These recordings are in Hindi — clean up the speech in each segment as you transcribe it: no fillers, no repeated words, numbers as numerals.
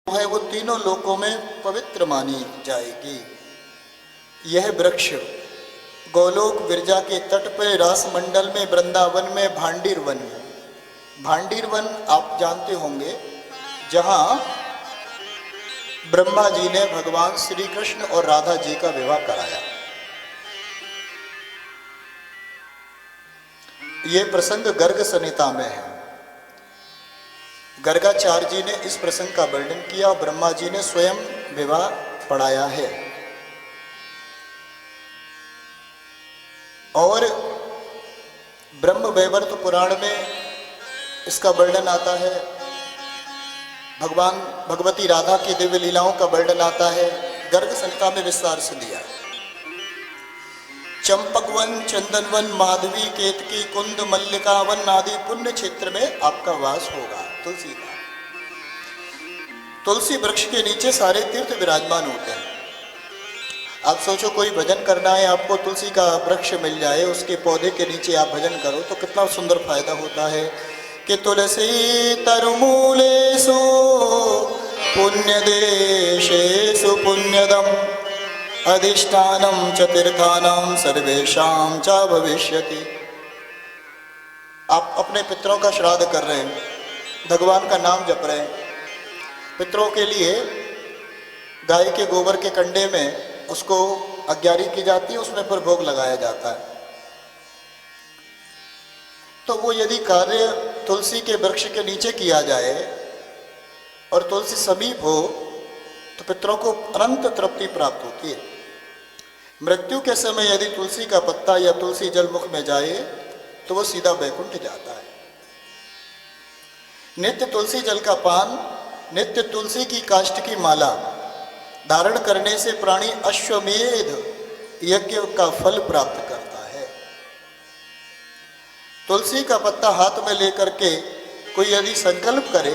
है वो तीनों लोकों में पवित्र मानी जाएगी। यह वृक्ष गोलोक विरजा के तट पर रासमंडल में वृंदावन में भांडीर वन, भांडीर वन आप जानते होंगे, जहाँ ब्रह्मा जी ने भगवान श्री कृष्ण और राधा जी का विवाह कराया। ये प्रसंग गर्ग संहिता में है। गर्गाचार्य जी ने इस प्रसंग का वर्णन किया और ब्रह्मा जी ने स्वयं विवाह पढ़ाया है। और ब्रह्म वैवर्त पुराण में इसका वर्णन आता है। भगवान भगवती राधा की दिव्य लीलाओं का वर्णन आता है। गर्ग संहिता में विस्तार से दिया। चंपकवन, चंदनवन, माधवी, केतकी, कुंद, मल्लिकावन आदि पुण्य क्षेत्र में आपका वास होगा। तुलसी का, तुलसी वृक्ष के नीचे सारे तीर्थ विराजमान होते हैं। आप सोचो कोई भजन करना है, आपको तुलसी का वृक्ष मिल जाए, उसके पौधे के नीचे आप भजन करो तो कितना सुंदर फायदा होता है। कि तुलसी तरुमूलेषु पुण्यदेशेषु पुण्यदम अधिष्ठानम च तीर्थानां सर्वेषां च भविष्यति। आप अपने पितरों का श्राद्ध कर रहे हैं, भगवान का नाम जप रहे हैं। पितरों के लिए गाय के गोबर के कंडे में उसको अग्यारी की जाती है, उसमें पर भोग लगाया जाता है। तो वो यदि कार्य तुलसी के वृक्ष के नीचे किया जाए और तुलसी समीप हो तो पितरों को अनंत तृप्ति प्राप्त होती है। मृत्यु के समय यदि तुलसी का पत्ता या तुलसी जल मुख में जाए तो वो सीधा वैकुंठ जाता है। नित्य तुलसी जल का पान, नित्य तुलसी की काष्ठ की माला धारण करने से प्राणी अश्वमेध यज्ञ का फल प्राप्त करता है। तुलसी का पत्ता हाथ में लेकर के कोई यदि संकल्प करे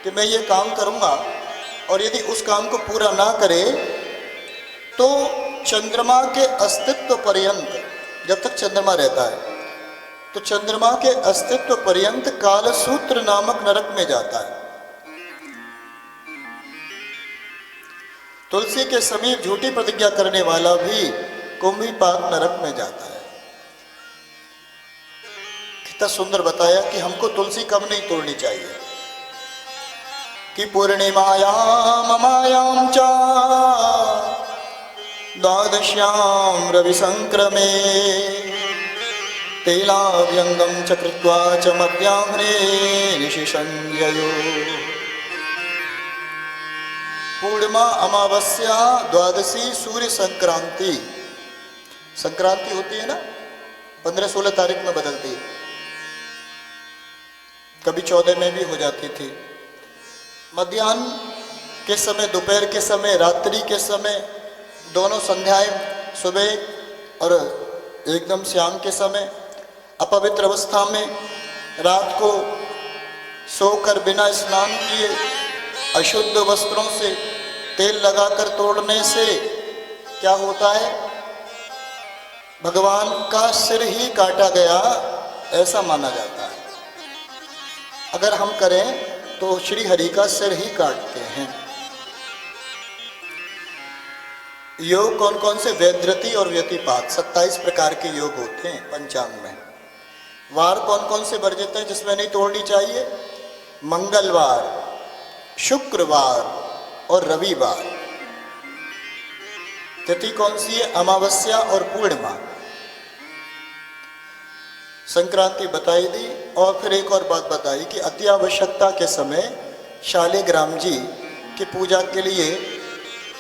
कि मैं ये काम करूंगा और यदि उस काम को पूरा ना करे तो चंद्रमा के अस्तित्व पर्यंत, जब तक चंद्रमा रहता है तो चंद्रमा के अस्तित्व पर्यंत कालसूत्र नामक नरक में जाता है। तुलसी के समीप झूठी प्रतिज्ञा करने वाला भी कुंभीपाक नरक में जाता है। कितना सुंदर बताया कि हमको तुलसी कब नहीं तोड़नी चाहिए। कि पूर्णिमायां मायां च द्वादश्यां रवि संक्रमे तेलाव्यंगम च कृत्वा च मध्याह्ने निशिशंययो। पूर्णिमा, अमावस्या, द्वादशी, सूर्य संक्रांति। संक्रांति होती है ना, 15-16 तारीख में बदलती है, कभी 14 में भी हो जाती थी। मध्याह्न के समय, दोपहर के समय, रात्रि के समय, दोनों संध्याएं, सुबह और एकदम शाम के समय, अपवित्र अवस्था में रात को सोकर बिना स्नान किए अशुद्ध वस्त्रों से तेल लगाकर तोड़ने से क्या होता है? भगवान का सिर ही काटा गया ऐसा माना जाता है। अगर हम करें तो श्री हरि का सिर ही काटते हैं। योग कौन कौन से? वैधृति और व्यतिपात, 27 प्रकार के योग होते हैं पंचांग में। वार कौन कौन से वर्जित हैं जिसमें नहीं तोड़नी चाहिए? मंगलवार, शुक्रवार और रविवार। तिथि कौन सी है? अमावस्या और पूर्णिमा। संक्रांति बताई दी। और फिर एक और बात बताई कि अति आवश्यकता के समय शालिग्राम जी की पूजा के लिए,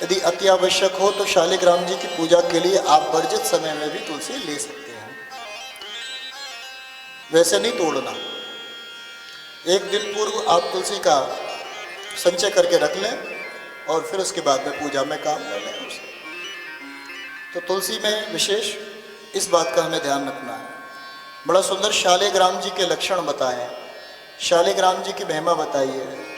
यदि अति आवश्यक हो तो शालिग्राम जी की पूजा के लिए आप वर्जित समय में भी तुलसी ले सकते हैं। वैसे नहीं तोड़ना। एक दिन पूर्व आप तुलसी का संचय करके रख लें और फिर उसके बाद में पूजा में काम ले लें उसे। तो तुलसी में विशेष इस बात का हमें ध्यान रखना है। बड़ा सुंदर शालिग्राम जी के लक्षण बताए, शालिग्राम जी की महिमा बताई है।